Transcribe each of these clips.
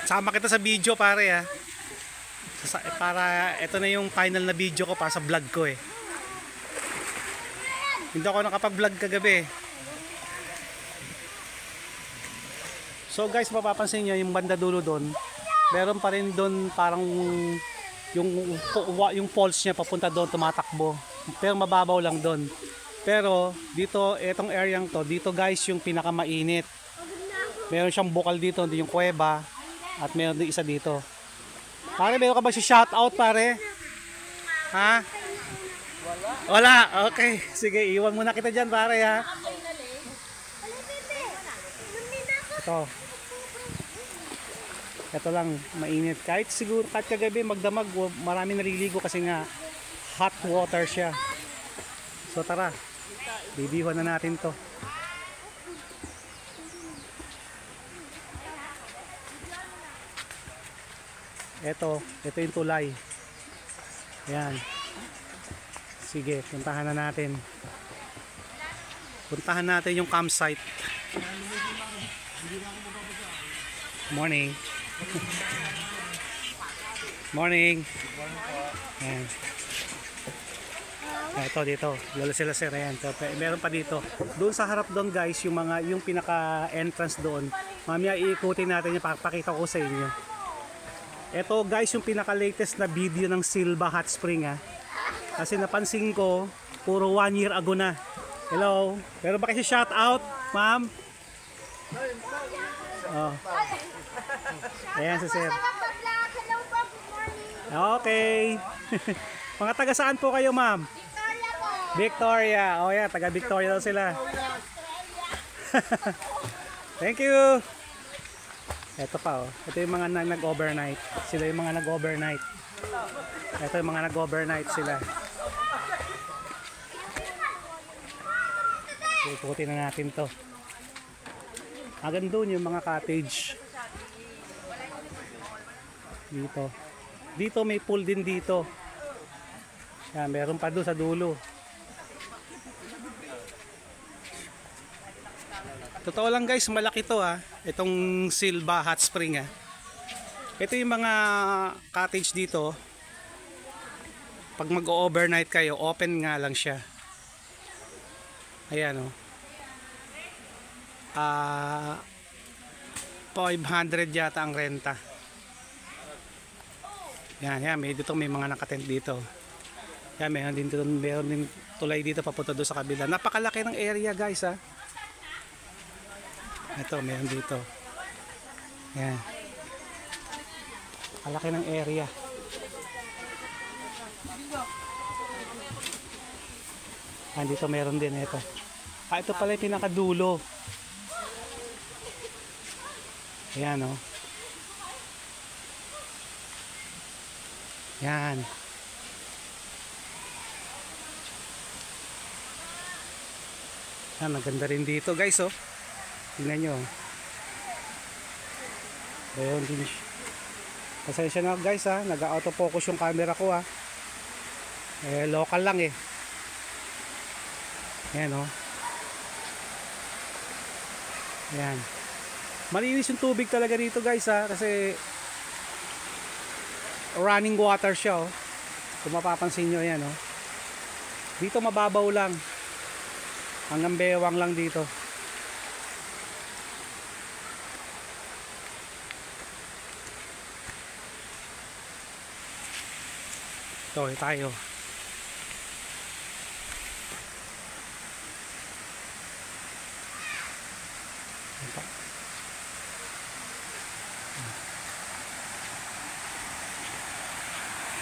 sama kita sa video pare ha. Para ito na yung final na video ko para sa vlog ko eh. Hindi ako nakapag-vlog kagabi. So guys, mapapansin nyo yung banda dulo doon. Meron pa rin doon parang yung falls niya papunta doon tumatakbo. Pero mababaw lang doon. Pero dito, etong area to, dito guys yung pinakamainit. Meron siyang bukal dito, yung kuweba. At meron din isa dito. Pare, meron ka ba si shoutout pare? Ha? Wala. Okay. Sige, iwan muna kita dyan pare ha. Ito lang, mainit. Kahit siguro, kahit kagabi magdamag, marami naliligo kasi nga hot water siya. So tara, bibihuan na natin to. Ito yung tulay. Ayan. Sige, puntahan na natin. Puntahan natin yung campsite. Morning. Morning. Ayan. Ito dito, lalo sila sir. Ayan. So, meron pa dito. Doon sa harap doon guys, yung pinaka entrance doon. Mamaya iikutin natin yung pakita ko sa inyo. Ito guys yung pinaka latest na video ng Silva Hot Spring ha. Kasi napansin ko puro 1 year ago na. Hello. Pero ba kasi shout out, ma'am? Oh. Ayan si sir. Okay. Mga taga saan po kayo ma'am? Victoria. Oh yeah, taga Victoria daw sila. Thank you. Ito pa oh. Ito yung mga nag-overnight. Sila yung mga nag-overnight. Ito yung mga nag-overnight sila. Ikutin na natin to. Hanggang doon yung mga cottage. Dito. Dito may pool din dito. Yan, meron pa doon sa dulo. Totoo lang guys, malaki to ha. Itong Silva Hot Spring ha. Ito yung mga cottage dito. Pag mag-overnight kayo, open nga lang siya. Ayan o. 500 yata ang renta. Yan, may mga nakatent dito. Yan, meron din tulay dito papunta doon sa kabila. Napakalaki ng area guys ha. Ito, meron dito. Yan. Kalaki ng area. Dito meron din ito. Ito pala yung pinakadulo. Ayan o. Yan. Yan, maganda rin dito guys oh. Tingnan nyo. Ayun din. Pasensya na guys ha. Nag-autofocus yung camera ko ha. Local lang eh. Ayan o. Ayan. Malinis yung tubig talaga dito guys ha. Kasi running water siya oh. Kung mapapansin nyo yan oh. Dito mababaw lang. Hanggang bewang lang dito. Ito tayo.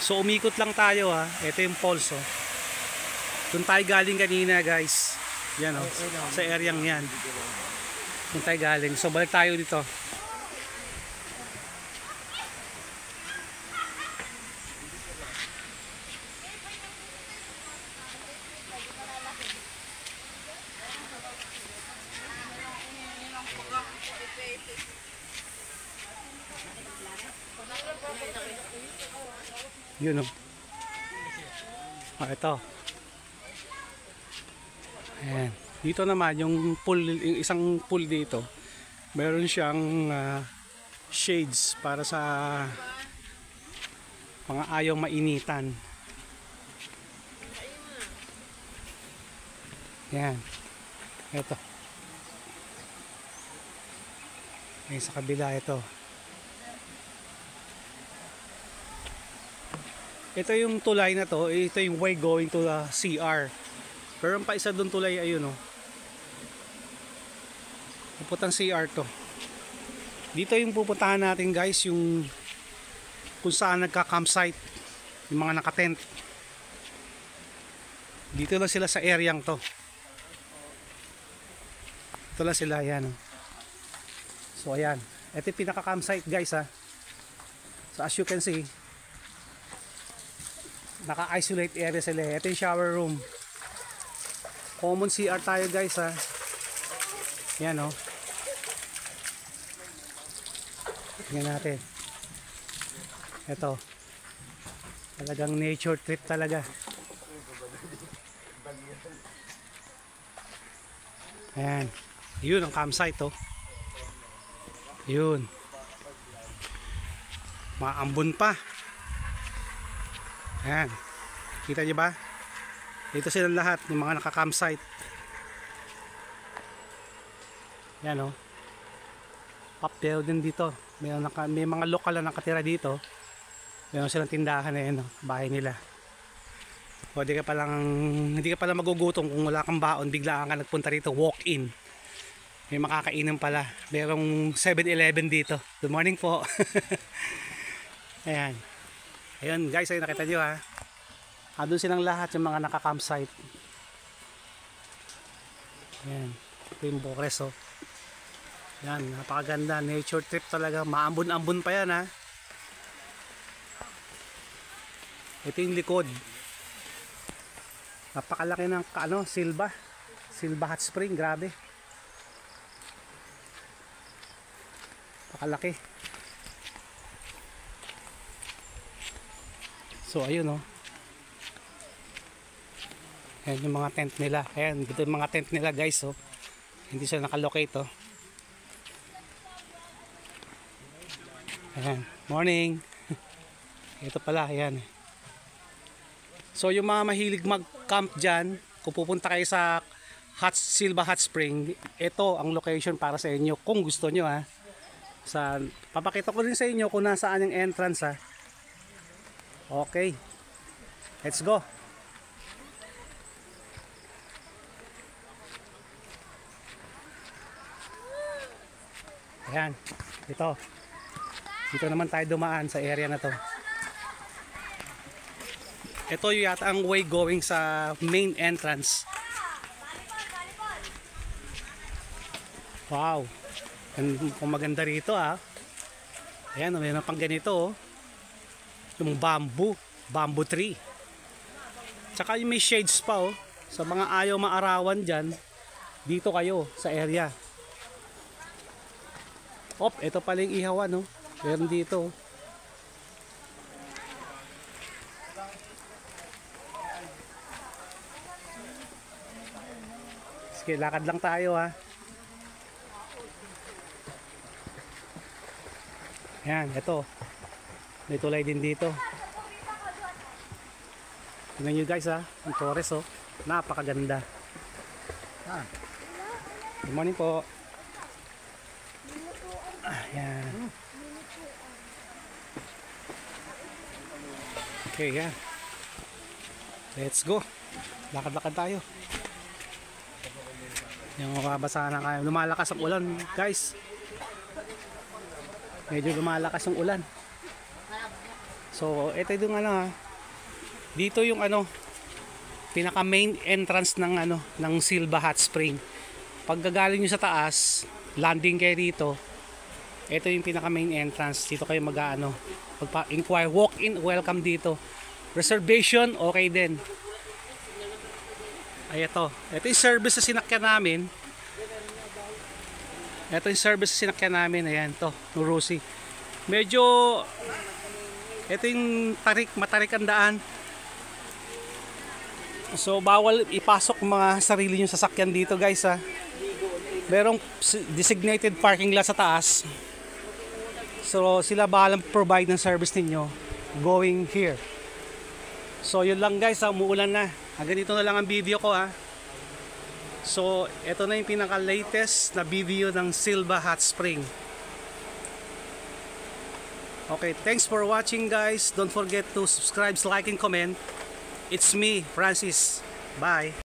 So umikot lang tayo ha. Ito yung falls oh. Doon tayo galing kanina guys. Yan oh. Sa areang yan. Doon tayo galing. So balik tayo dito. Yun o. Ito. Ayan. Dito naman yung pool, yung isang pool dito. Meron siyang shades para sa mga ayaw mainitan. Yan. Ito. Ay, sa kabila ito. Ito yung tulay na to. Ito yung way going to the CR. Pero pa isa doon tulay, ayun oh. Pupuntang CR to. Dito yung pupuntahan natin guys, yung kung saan nagka-campsite, yung mga nakatent. Dito lang sila sa areang to. Ito lang sila, yan oh. So ayan, ito yung pinaka-campsite guys ha. So as you can see, naka-isolate area sila. Ito yung shower room. Common CR tayo guys ha. Yan o. Tingnan natin. Ito. Talagang nature trip talaga. Ayan. Yun ang campsite oh. Yun. Maambon pa. Ayan. Kita nyo ba? Dito silang lahat, yung mga naka-campsite. Yan o. Uphill din dito. May mga lokal na nakatira dito. Meron silang tindahan na yan, bahay nila. O hindi ka palang magugutom kung wala kang baon, biglaan ka nagpunta rito, walk-in. May makakainan pala. Merong 7-Eleven dito. Good morning po. Ayan. Ayun guys, ayun nakita nyo ha. Doon silang lahat yung mga naka-campsite. Ayan. Ito yung Bocres oh. Yan, napakaganda. Nature trip talaga. Maambon-ambon pa yan ha. Ito yung likod. Napakalaki ng Silva Hot Spring. Grabe. Napakalaki. So ayun oh. Ayan yung mga tent nila. Ayan, dito yung mga tent nila guys oh. Hindi sila nakalocate oh. Ayan, morning. Ito pala, ayan. So yung mga mahilig mag-camp dyan, kung pupunta kayo sa Silva Hot Spring, ito ang location para sa inyo kung gusto nyo ha. Papakita ko rin sa inyo kung nasaan yung entrance ha. Okay, let's go. Ayan, dito naman tayo dumaan sa area na to. Ito yung yata ang way going sa main entrance. Wow, kung maganda rito ah. Ayan, mayroon pang ganito oh. Yung bamboo tree. Tsaka yung may shades pa oh. Sa mga ayaw maarawan dyan, dito kayo sa area. Ito pala yung ihawan oh. Meron dito oh. Sige, lakad lang tayo ha. Ayan, ito. May tulay din dito. Tingnan nyo guys ha. Ang Torres oh. Napakaganda. Good morning po. Ayan. Okay, yan. Let's go. Lakad-lakad tayo. Yung mababasa na kayo. Lumalakas ang ulan guys. Medyo lumalakas ang ulan. So ito yung dito yung pinaka main entrance ng ng Silva Hot Spring. Pag gagaling nyo sa taas, landing kayo dito. Ito yung pinaka main entrance. Dito kayo magpa-inquire, walk in, welcome dito. Reservation okay din. Ay ito yung service na sinakyan namin. Ito yung service na sinakyan namin. Ayan to, Nurusi. Medyo ito yung matarik ang daan. So bawal ipasok mga sarili nyo sasakyan dito guys ha. Merong designated parking lot sa taas. So sila bahalang provide ng service ninyo going here. So yun lang guys, umuulan na. Hanggang dito na lang ang video ko ha. So ito na yung pinaka latest na video ng Silva Hot Spring. Okay, thanks for watching guys. Don't forget to subscribe, like and comment. It's me, Francis. Bye.